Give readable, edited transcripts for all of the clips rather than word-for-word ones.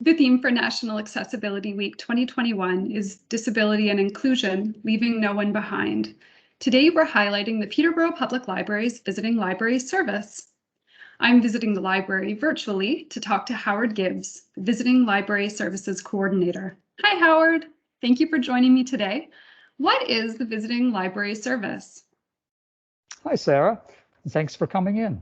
The theme for National Accessibility Week 2021 is Disability and Inclusion, Leaving No One Behind. Today, we're highlighting the Peterborough Public Library's Visiting Library Service. I'm visiting the library virtually to talk to Howard Gibbs, the Visiting Library Services Coordinator. Hi, Howard. Thank you for joining me today. What is the Visiting Library Service? Hi, Sarah. Thanks for coming in.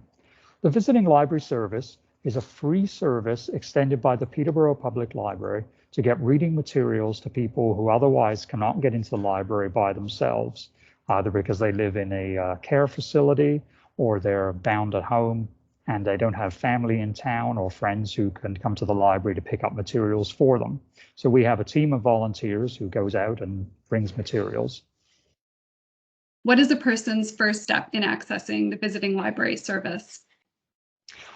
The Visiting Library Service is a free service extended by the Peterborough Public Library to get reading materials to people who otherwise cannot get into the library by themselves, either because they live in a care facility or they're bound at home and they don't have family in town or friends who can come to the library to pick up materials for them. So we have a team of volunteers who goes out and brings materials. What is a person's first step in accessing the Visiting Library Service?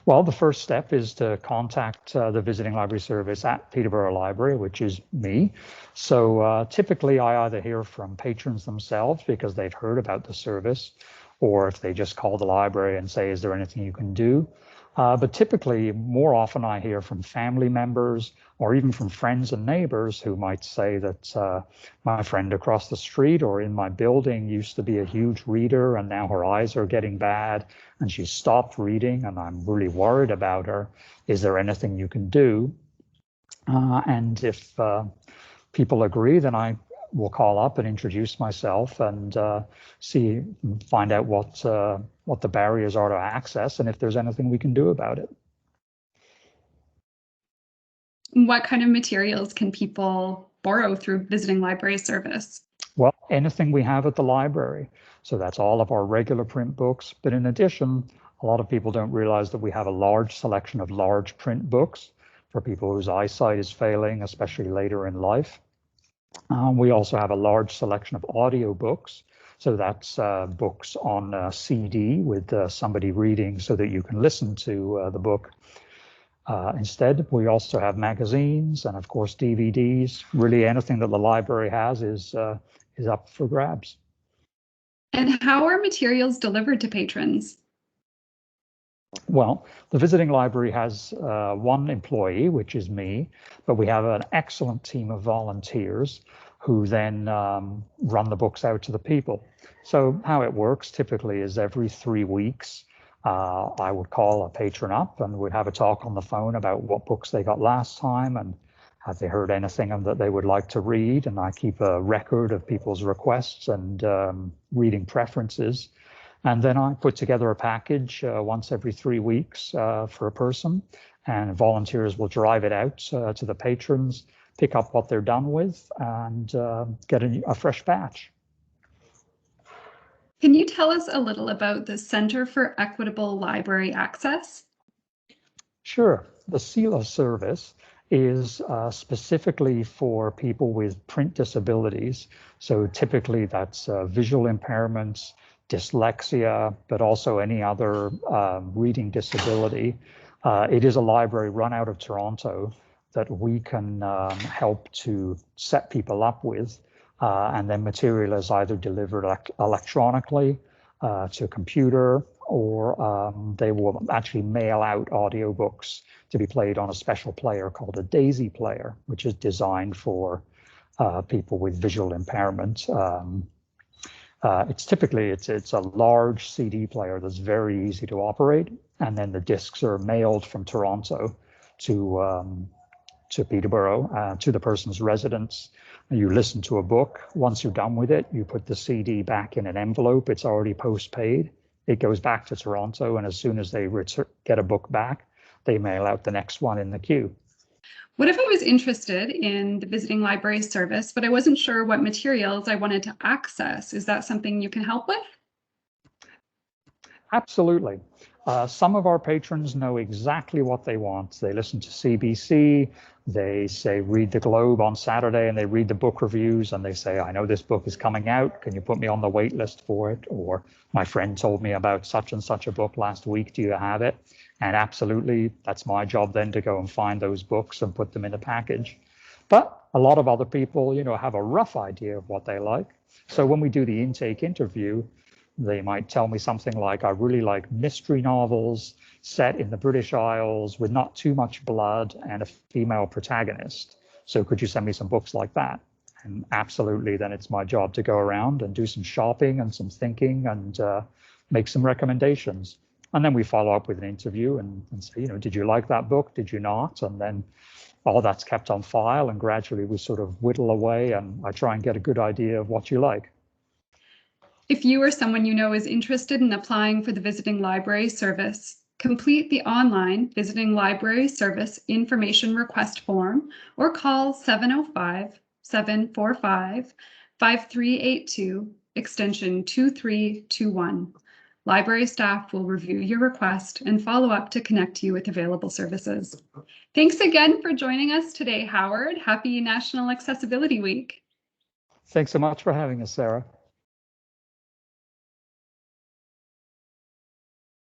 Well, the first step is to contact the Visiting Library Service at Peterborough Library, which is me. So typically I either hear from patrons themselves because they've heard about the service, or if they just call the library and say, is there anything you can do? But typically, more often I hear from family members or even from friends and neighbors who might say that my friend across the street or in my building used to be a huge reader and now her eyes are getting bad and she stopped reading and I'm really worried about her. Is there anything you can do? And if people agree, then I will call up and introduce myself and find out what the barriers are to access and if there's anything we can do about it. What kind of materials can people borrow through Visiting Library Service? Well, anything we have at the library. So that's all of our regular print books. But in addition, a lot of people don't realize that we have a large selection of large print books for people whose eyesight is failing, especially later in life. We also have a large selection of audio books. So that's books on CD with somebody reading so that you can listen to the book. Instead, we also have magazines and, of course, DVDs. Really anything that the library has is up for grabs. And how are materials delivered to patrons? Well, the Visiting Library has one employee, which is me, but we have an excellent team of volunteers who then run the books out to the people. So how it works typically is every 3 weeks, I would call a patron up and we'd have a talk on the phone about what books they got last time and have they heard anything that they would like to read. And I keep a record of people's requests and reading preferences. And then I put together a package once every 3 weeks for a person, and volunteers will drive it out to the patrons, pick up what they're done with, and get a fresh batch. Can you tell us a little about the Center for Equitable Library Access? Sure. The CELA service is specifically for people with print disabilities. So typically that's visual impairments, dyslexia, but also any other reading disability. It is a library run out of Toronto that we can help to set people up with, and then material is either delivered electronically to a computer, or they will actually mail out audiobooks to be played on a special player called a Daisy player, which is designed for people with visual impairment. It's a large CD player that's very easy to operate, and then the discs are mailed from Toronto to Peterborough, to the person's residence. You listen to a book. Once you're done with it, you put the CD back in an envelope. It's already post-paid. It goes back to Toronto, and as soon as they get a book back, they mail out the next one in the queue. What if I was interested in the Visiting Library Service, but I wasn't sure what materials I wanted to access? Is that something you can help with? Absolutely. Some of our patrons know exactly what they want. They listen to CBC, they say read the Globe on Saturday, and they read the book reviews and they say, I know this book is coming out, can you put me on the wait list for it? Or my friend told me about such and such a book last week, do you have it? And absolutely, that's my job then to go and find those books and put them in a package. But a lot of other people, have a rough idea of what they like. So when we do the intake interview, They might tell me something like, I really like mystery novels set in the British Isles with not too much blood and a female protagonist. So could you send me some books like that? And absolutely, then it's my job to go around and do some shopping and some thinking and make some recommendations. And then we follow up with an interview and say, did you like that book? Did you not? And then all that's kept on file, and gradually we sort of whittle away, and I try and get a good idea of what you like. If you or someone you know is interested in applying for the Visiting Library Service, complete the online Visiting Library Service information request form or call 705-745-5382, extension 2321. Library staff will review your request and follow up to connect you with available services. Thanks again for joining us today, Howard. Happy National Accessibility Week. Thanks so much for having us, Sarah.